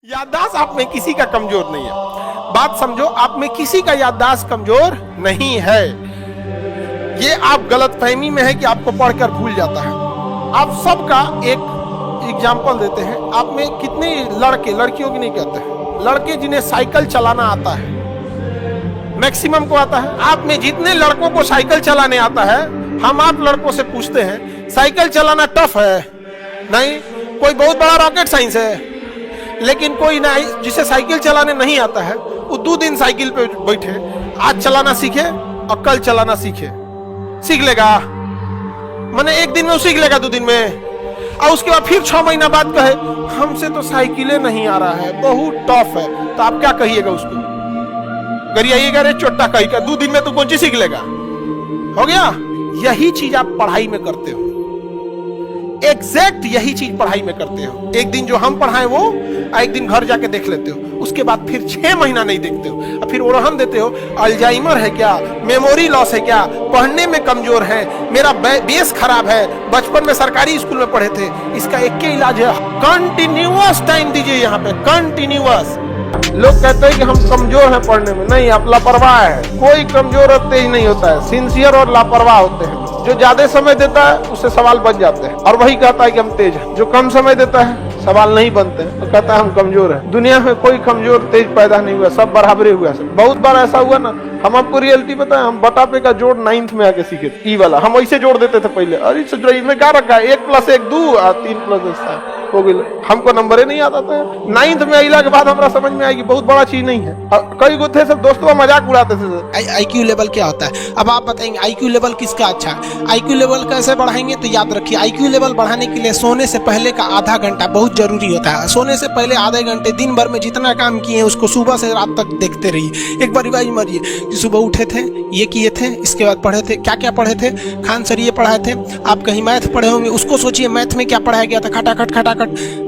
याददाश्त आप में किसी का कमजोर नहीं है। बात समझो, आप में किसी का याददाश्त कमजोर नहीं है। ये आप गलतफहमी में है कि आपको पढ़कर भूल जाता है। आप सबका एक एग्जाम्पल देते हैं। आप में कितने लड़के, लड़कियों की नहीं कहते हैं, लड़के जिन्हें साइकिल चलाना आता है, मैक्सिमम को आता है। आप में जितने लड़कों को साइकिल चलाने आता है, हम आप लड़कों से पूछते हैं साइकिल चलाना टफ है? नहीं। कोई बहुत बड़ा रॉकेट साइंस है? लेकिन कोई नहीं जिसे साइकिल चलाने नहीं आता है, वो 2 दिन साइकिल पे बैठे, आज चलाना सीखे और कल चलाना सीख लेगा। माने 1 दिन में वो सीख लेगा, 2 दिन में, और उसके बाद फिर 6 महीना बाद कहे हमसे तो साइकिलें नहीं आ रहा है, बहुत टफ है। तो आप क्या कहिएगा उसको? गरियाइएगा, रे चोट्टा कही का 2 दिन में तू कौन सी सीख लेगा? हो गया। यही चीज आप पढ़ाई में करते हो, एग्जैक्ट यही चीज पढ़ाई में करते हो। एक दिन जो हम पढ़ाए वो एक दिन घर जाके देख लेते हो, उसके बाद फिर 6 महीना नहीं देखते हो, और फिर ओरहन देते हो अल्जाइमर है क्या, मेमोरी लॉस है क्या, पढ़ने में कमजोर है, मेरा बेस खराब है, बचपन में सरकारी स्कूल में पढ़े थे। इसका एक ही इलाज है, कंटिन्यूअस टाइम दीजिए। यहाँ पे कंटिन्यूअस। लोग कहते हैं कि हम कमजोर हैं पढ़ने में, नहीं, आप लापरवाह है। कोई कमजोर और तेज नहीं होता है, सिंसियर और लापरवाह होते हैं। जो ज्यादा समय देता है उससे सवाल बन जाते हैं, और वही कहता है कि हम तेज हैं। जो कम समय देता है सवाल नहीं बनते हैं, तो कहता है हम कमजोर हैं। दुनिया में कोई कमजोर तेज पैदा नहीं हुआ, सब बराबरी हुआ। बहुत बार ऐसा हुआ ना, हम आपको रियलिटी बताएं, हम बटा पे का जोड़ 9th में आके सीखे थे। ई वाला हम वैसे जोड़ देते थे पहले। अरे इसमें क्या रखा है, 1 + 1 2 और 3 + 1 7 हो गई। हमको नंबर ही नहीं आता था। 9th में अला के बाद हमारा समझ में आएगी बहुत बड़ा चीज नहीं है। कई गो थे सब दोस्तों मजाक उड़ाते थे। IQ लेवल क्या होता है? अब आप बताएंगे IQ लेवल किसका अच्छा है? IQ लेवल कैसे बढ़ाएंगे? तो याद रखिए, IQ लेवल बढ़ाने के लिए सोने से पहले का आधा घंटा बहुत जरूरी होता है। सोने से पहले आधे घंटे दिन भर में जितना काम किए हैं उसको सुबह से रात तक देखते रहिए। एक बार रिवाइज मारिए कि सुबह उठे थे, ये किए थे, इसके बाद पढ़े थे, क्या क्या पढ़े थे। खान सर ये पढ़ाए थे, आप कहीं मैथ पढ़े होंगे, उसको सोचिए मैथ में क्या पढ़ाया गया था। खटाखट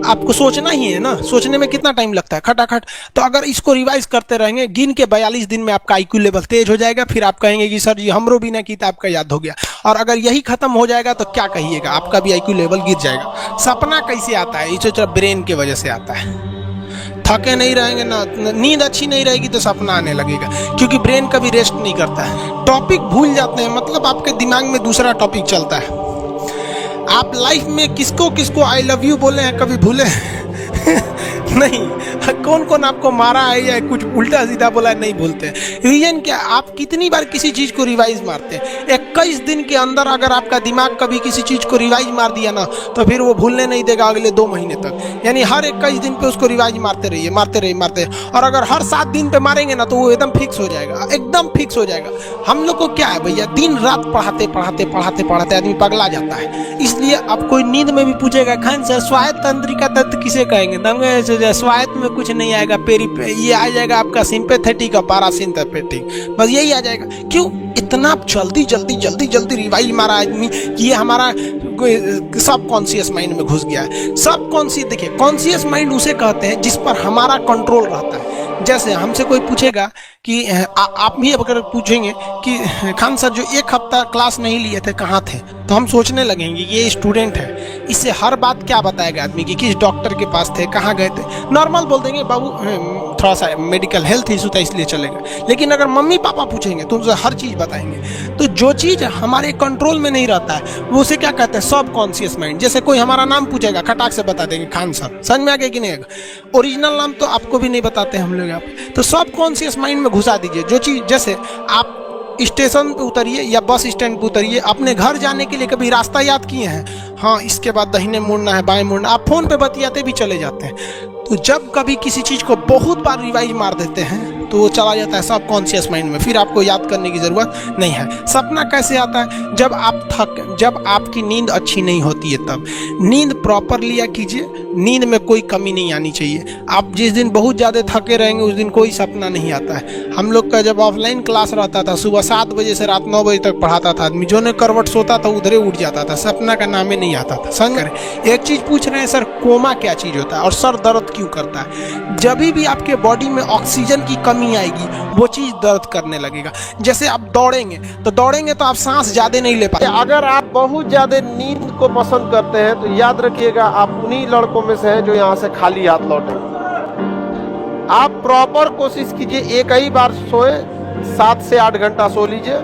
आपको सोचना ही है ना, सोचने में कितना टाइम लगता है, खटाखट। तो अगर इसको रिवाइज करते रहेंगे, गिन के 42 दिन में आपका IQ लेवल तेज हो जाएगा। फिर आप कहेंगे कि सर जी हमरो बिना किताब आपका याद हो गया। और अगर यही खत्म हो जाएगा तो क्या कहिएगा, आपका भी IQ लेवल गिर जाएगा। सपना कैसे आता है? इसे ब्रेन की वजह से आता है। थके नहीं रहेंगे ना, नींद अच्छी नहीं रहेगी तो सपना आने लगेगा, क्योंकि ब्रेन कभी रेस्ट नहीं करता है। टॉपिक भूल जाते हैं, मतलब आपके दिमाग में दूसरा टॉपिक चलता है। आप लाइफ में किसको किसको आई लव यू बोले हैं, कभी भूले नहीं? कौन कौन आपको मारा है या कुछ उल्टा सीधा बोला है, नहीं भूलते। रीजन क्या? आप कितनी बार किसी चीज को रिवाइज मारते हैं। 21 दिन के अंदर अगर आपका दिमाग कभी किसी चीज को रिवाइज मार दिया ना, तो फिर वो भूलने नहीं देगा अगले 2 महीने तक। यानी हर 21 दिन पे उसको रिवाइज मारते रहिए। और अगर हर 7 दिन पे मारेंगे ना, तो वो एकदम फिक्स हो जाएगा, एकदम फिक्स हो जाएगा। हम लोग को क्या है भैया, दिन रात पढ़ाते आदमी पगला जाता है। इसलिए अब कोई नींद में भी पूछेगा, खान सर स्वायत्त तंत्रिका तत्व किसे कहेंगे? स्वायत्त में कुछ नहीं आएगा, ये आ जाएगा आपका सिंपैथेटिक और पैरासिम्पैथेटिक, बस यही आ जाएगा। क्यों इतना जल्दी रिवाइज मारा आदमी कि ये हमारा सब कॉन्शियस माइंड में घुस गया है। सब कॉन्शियस, देखिए कॉन्शियस माइंड उसे कहते हैं जिस पर हमारा कंट्रोल रहता है। जैसे हमसे कोई पूछेगा कि आप भी अगर पूछेंगे कि खान सर जो 1 हफ्ता क्लास नहीं लिए थे कहाँ थे, तो हम सोचने लगेंगे ये स्टूडेंट है, इससे हर बात क्या बताएगा आदमी कि किस डॉक्टर के पास थे, कहाँ गए थे। नॉर्मल बोल देंगे बाबू थोड़ा सा मेडिकल हेल्थ इशू था इसलिए चले गए। लेकिन अगर मम्मी पापा पूछेंगे तो उनसे हर चीज़ बताएंगे। तो जो चीज़ हमारे कंट्रोल में नहीं रहता है वो उसे क्या कहते हैं, सब कॉन्शियस माइंड। जैसे कोई हमारा नाम पूछेगा, खटाक से बता देंगे खान सर, समझ में आ गया कि नहीं आएगा? ओरिजिनल नाम तो आपको भी नहीं बताते हम लोग यहाँ पे। तो सब कॉन्शियस माइंड में घुसा दीजिए जो चीज़। जैसे आप स्टेशन पे उतरिए या बस स्टैंड पे उतरिए, अपने घर जाने के लिए कभी रास्ता याद किए हैं? हाँ, इसके बाद दाहिने मुड़ना है, बाएं मुड़ना। आप फोन पे बतियाते भी चले जाते हैं। तो जब कभी किसी चीज को बहुत बार रिवाइज मार देते हैं तो वो चला जाता है सब कॉन्शियस माइंड में, फिर आपको याद करने की जरूरत नहीं है। सपना कैसे आता है? जब आपकी नींद अच्छी नहीं होती है, तब नींद प्रॉपर लिया कीजिए। नींद में कोई कमी नहीं आनी चाहिए। आप जिस दिन बहुत ज़्यादा थके रहेंगे उस दिन कोई सपना नहीं आता है। हम लोग का जब ऑफलाइन क्लास रहता था, सुबह 7 बजे से रात 9 बजे तक पढ़ाता था आदमी, जो ने करवट सोता था उधरे उठ जाता था, सपना का नाम ही नहीं आता था। समझ रहे? एक चीज़ पूछ रहे हैं सर, कोमा क्या चीज़ होता है और सर दर्द क्यों करता है? जब भी आपके बॉडी में ऑक्सीजन की कमी आएगी वो चीज़ दर्द करने लगेगा। जैसे आप दौड़ेंगे तो आप सांस ज़्यादा नहीं ले पाते। अगर आप बहुत ज्यादा नींद को पसंद करते हैं तो याद रखिएगा आप उन्हीं लड़कों में से हैं जो यहाँ से खाली हाथ लौटे। आप प्रॉपर कोशिश कीजिए, एक ही बार सोए, 7 से 8 घंटा सो लीजिए,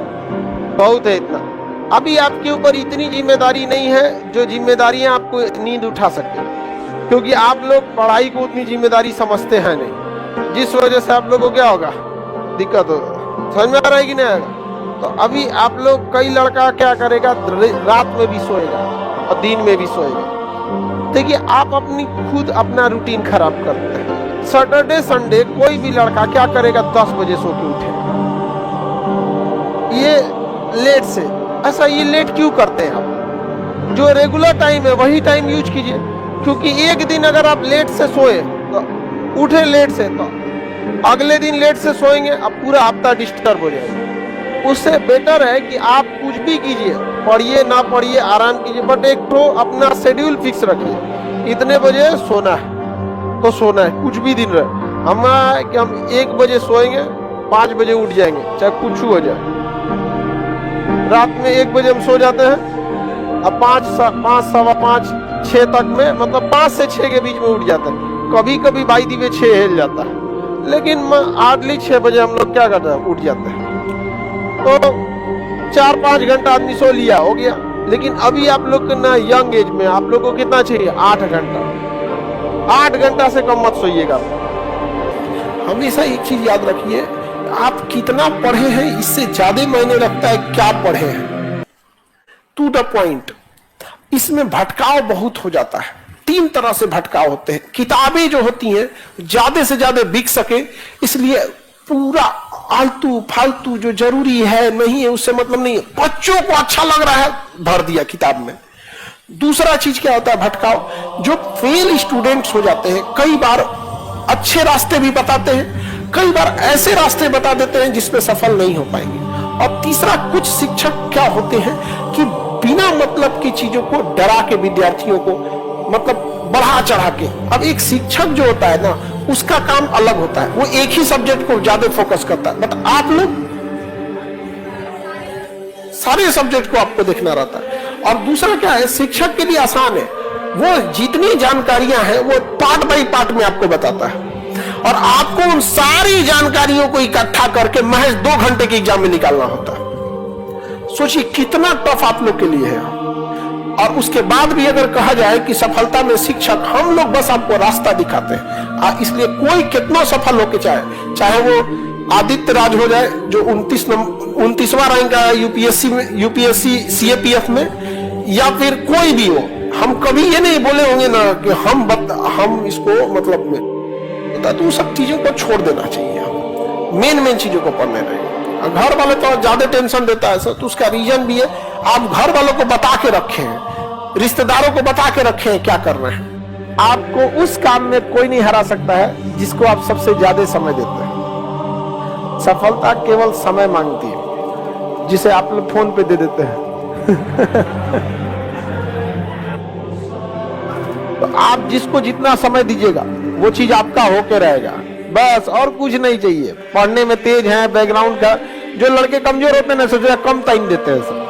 बहुत है इतना। अभी आपके ऊपर इतनी जिम्मेदारी नहीं है जो जिम्मेदारियां आपको नींद उठा सके, क्योंकि आप लोग पढ़ाई को उतनी जिम्मेदारी समझते हैं नहीं, जिस वजह से आप लोगों को क्या होगा, दिक्कत होगा। समझ में आ रहा है कि नहीं आएगा? तो अभी आप लोग, कई लड़का क्या करेगा, रात में भी सोएगा और दिन में भी सोएगा। देखिए, आप अपनी खुद अपना रूटीन खराब करते हैं। सैटरडे संडे कोई भी लड़का क्या करेगा, 10 बजे सो के उठेगा, ये लेट से। ऐसा ये लेट क्यों करते हैं आप? जो रेगुलर टाइम है वही टाइम यूज कीजिए, क्योंकि एक दिन अगर आप लेट से सोए तो उठे लेट से, तो अगले दिन लेट से सोएंगे, अब पूरा हफ्ता डिस्टर्ब हो जाएगा। उससे बेटर है कि आप कुछ भी कीजिए, पढ़िए ना पढ़िए, आराम कीजिए, बट एक तो अपना शेड्यूल फिक्स रखिए, इतने बजे सोना है तो सोना है, कुछ भी दिन रहे। हम 1 बजे सोएंगे, 5 बजे उठ जाएंगे, चाहे कुछ हो जाए। रात में 1 बजे हम सो जाते हैं, अब 5, सवा 5, 6 तक में, मतलब 5 से 6 के बीच में उठ जाते हैं। कभी कभी बाई दी में 6 हिल जाता है, लेकिन हार्डली 6 बजे हम लोग क्या करते हैं, उठ जाते हैं। तो 4-5 घंटा आदमी सो लिया, हो गया। लेकिन अभी आप लोग ना यंग एज में आप लोग को कितना चाहिए, 8 घंटा। 8 घंटा से कम मत सोइएगा। हमेशा एक चीज याद रखिए, आप कितना पढ़े हैं इससे ज्यादा मायने रखता है क्या पढ़े हैं। To the point. इसमें भटकाव बहुत हो जाता है, 3 तरह से भटकाव होते हैं। किताबें जो होती हैं ज्यादा से ज्यादा बिक सके, इसलिए पूरा आलतू फालतू जो जरूरी है नहीं है उससे मतलब नहीं है, बच्चों को अच्छा लग रहा है भर दिया किताब में। दूसरा चीज क्या होता है भटकाव, जो फेल स्टूडेंट्स हो जाते हैं, कई बार अच्छे रास्ते भी बताते हैं, कई बार ऐसे रास्ते बता देते हैं जिसमें सफल नहीं हो पाएंगे। और तीसरा, कुछ शिक्षक क्या होते हैं कि बिना मतलब की चीजों को डरा के विद्यार्थियों को मतलब बढ़ा चढ़ा के। अब एक शिक्षक जो होता है ना, उसका काम अलग होता है, वो एक ही सब्जेक्ट को ज्यादा फोकस करता है, बट आप लोग सारे सब्जेक्ट को आपको देखना रहता है। और दूसरा क्या है, शिक्षक के लिए आसान है, वो जितनी जानकारियां हैं वो पार्ट बाई पार्ट में आपको बताता है, और आपको उन सारी जानकारियों को इकट्ठा करके महज 2 घंटे के एग्जाम में निकालना होता है। सोचिए कितना टफ आप लोग के लिए है। और उसके बाद भी अगर कहा जाए कि सफलता में शिक्षक, हम लोग बस आपको रास्ता दिखाते हैं। इसलिए कोई कितना सफल होके चाहे वो आदित्य राज हो जाए जो 29वां रैंक आया यूपीएससी सीएपीएफ में, या फिर कोई भी हो, हम कभी ये नहीं बोले होंगे ना कि हम इसको मतलब में, तो सब चीजों को छोड़ देना चाहिए, मेन चीजों को पढ़ने रहे। घर वाले तो ज्यादा टेंशन देता है सर, तो उसका रीजन भी है, आप घर वालों को बता के रखे हैं, रिश्तेदारों को बता के रखे हैं क्या करना है। आपको उस काम में कोई नहीं हरा सकता है जिसको आप सबसे ज्यादा समय देते हैं। सफलता केवल समय मांगती है, जिसे आप लोग फोन पे दे देते हैं। तो आप जिसको जितना समय दीजिएगा वो चीज आपका होके रहेगा, बस और कुछ नहीं चाहिए। पढ़ने में तेज है, बैकग्राउंड का, जो लड़के कमजोर होते हैं ना, सोचा कम टाइम देते हैं सब।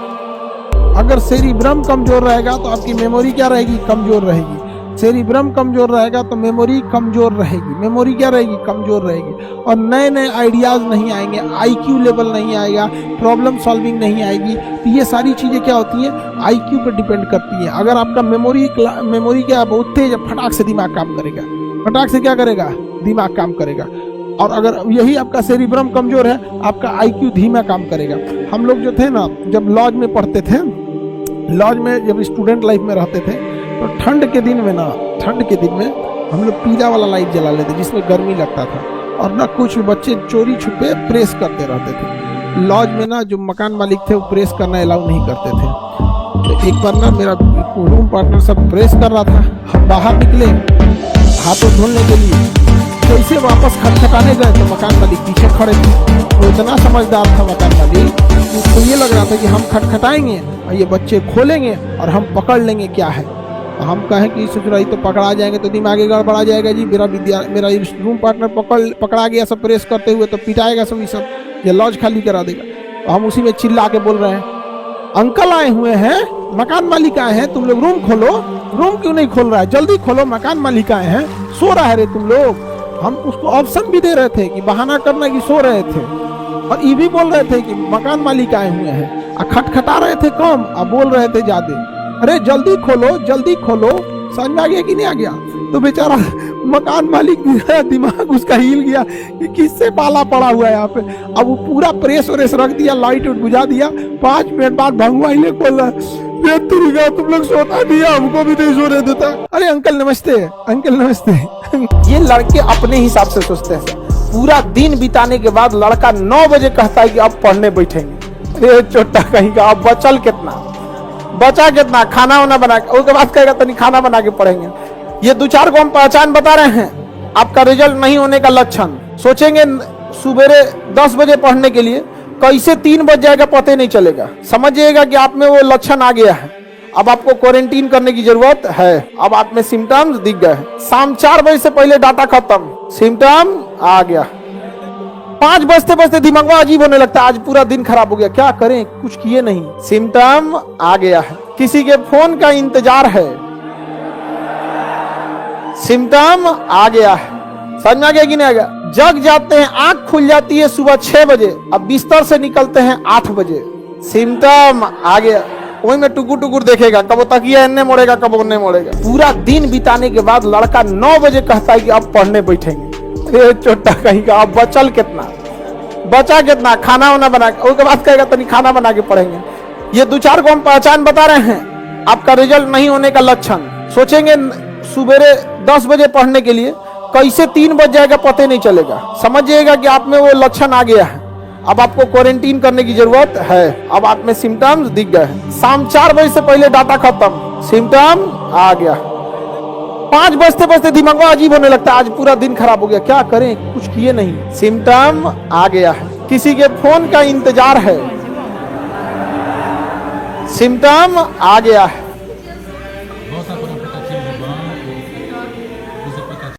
अगर सेरिब्रम कमजोर रहेगा तो आपकी मेमोरी क्या रहेगी, कमजोर रहेगी। सेरिब्रम कमजोर रहेगा तो मेमोरी कमजोर रहेगी, मेमोरी क्या रहेगी, कमजोर रहेगी। और नए नए आइडियाज नहीं आएंगे, आईक्यू लेवल नहीं आएगा, प्रॉब्लम सॉल्विंग नहीं आएगी। तो ये सारी चीजें क्या होती हैं, आईक्यू पे डिपेंड करती हैं। अगर आपका मेमोरी क्या बहुत तेज है, फटाक से दिमाग काम करेगा, फटाक से क्या करेगा, दिमाग काम करेगा। और अगर यही आपका सेरिब्रम कमजोर है, आपका आईक्यू धीमा काम करेगा। हम लोग जो थे ना, जब लॉज में पढ़ते थे, लॉज में जब स्टूडेंट लाइफ में रहते थे, तो ठंड के दिन में हम लोग पीला वाला लाइट जला लेते जिसमें गर्मी लगता था, और ना कुछ बच्चे चोरी छुपे प्रेस करते रहते थे। लॉज में ना जो मकान मालिक थे वो प्रेस करना अलाउ नहीं करते थे। तो एक बार ना मेरा रूम पार्टनर सब प्रेस कर रहा था, हम बाहर निकले हाथों धोने के लिए, कैसे वापस खटखटाने गए तो मकान मालिक पीछे खड़े थे। वो इतना समझदार था मकान मालिक, उसको ये लग रहा था कि हम खटखटाएंगे और ये बच्चे खोलेंगे और हम पकड़ लेंगे क्या है। हम कहें कि ससुराई तो पकड़ा जाएंगे तो दिमागी गड़बड़ा जाएगा जी, मेरा रूम पार्टनर पकड़ा गया सब प्रेस करते हुए, तो पिटाएगा सब, ये लॉज खाली करा देगा। तो हम उसी में चिल्ला के बोल रहे हैं, अंकल आए हुए हैं, मकान मालिक आए हैं, तुम लोग रूम खोलो। रूम क्यों नहीं खोल रहा है, जल्दी खोलो, मकान मालिक आए हैं, सो रहा है रे तुम लोग। हम उसको ऑप्शन भी दे रहे थे कि बहाना करना कि सो रहे थे, और ये भी बोल रहे थे कि मकान मालिक आए हुए हैं, और खटखटा रहे थे कम और बोल रहे थे ज्यादा। अरे जल्दी खोलो, समझ में आ गया कि नहीं आ गया? तो बेचारा मकान मालिक दिमाग उसका हिल गया कि किससे पाला पड़ा हुआ है यहाँ पे। अब वो पूरा प्रेस व्रेस रख दिया, लाइट बुझा दिया। 5 मिनट बाद भगवा हिले खोल रहा है, तुम लोग सोता दिया, हमको भी नहीं सोने देता। अरे अंकल नमस्ते, अंकल नमस्ते। ये लड़के अपने हिसाब से सोचते हैं। पूरा दिन बिताने के बाद लड़का 9 बजे कहता है कि अब पढ़ने बैठेंगे। अरे छोटा कहीं का, अब बचा कितना, खाना वाना बना के, उसके बाद कहेगा तनी खाना बना के पढ़ेंगे। ये 2-4 को हम पहचान बता रहे हैं आपका रिजल्ट नहीं होने का लक्षण। सोचेंगे सुबेरे 10 बजे पढ़ने के लिए, कैसे 3 बज जाएगा पता नहीं चलेगा। समझिएगा कि आप में वो लक्षण आ गया है, अब आपको क्वारंटीन करने की जरूरत है। अब आप में सिम्टम्स दिख गए। शाम 4 बजे से पहले डाटा खत्म, सिम्टम आ गया। 5 बजते दिमाग अजीब होने लगता है, आज पूरा दिन खराब हो गया, क्या करें, कुछ किए नहीं, सिम्टम आ गया है। किसी के फोन का इंतजार है, सिम्टम आ गया है। समझ में आ गया कि नहीं आ गया? जग जाते हैं, आंख खुल जाती है सुबह 6 बजे, अब बिस्तर से निकलते हैं 8 बजे, सिम्टम आ गया। वही में टुकुर देखेगा, कब तकिया इन्ने मोड़ेगा, कब उन्ने मोड़ेगा। पूरा दिन बिताने के बाद लड़का 9 बजे कहता है कि अब पढ़ने बैठेंगे। अरे छोटा कहीं का, अब बचा कितना, खाना वाना बना के, उसके बाद कहेगा तनी खाना बना के पढ़ेंगे। ये 2-4 को हम पहचान बता रहे हैं आपका रिजल्ट नहीं होने का लक्षण। सोचेंगे सुबेरे 10 बजे पढ़ने के लिए, कैसे 3 बज जाएगा पता नहीं चलेगा। समझिएगा कि आप में वो लक्षण आ गया है, अब आपको क्वारंटीन करने की जरूरत है। अब आप में सिम्टम्स दिख गए। शाम 4 बजे से पहले डाटा खत्म, सिम्टम आ गया। 5 बजते दिमाग अजीब होने लगता है, आज पूरा दिन खराब हो गया, क्या करें, कुछ किए नहीं, सिम्टम आ गया है। किसी के फोन का इंतजार है, सिम्टम आ गया है।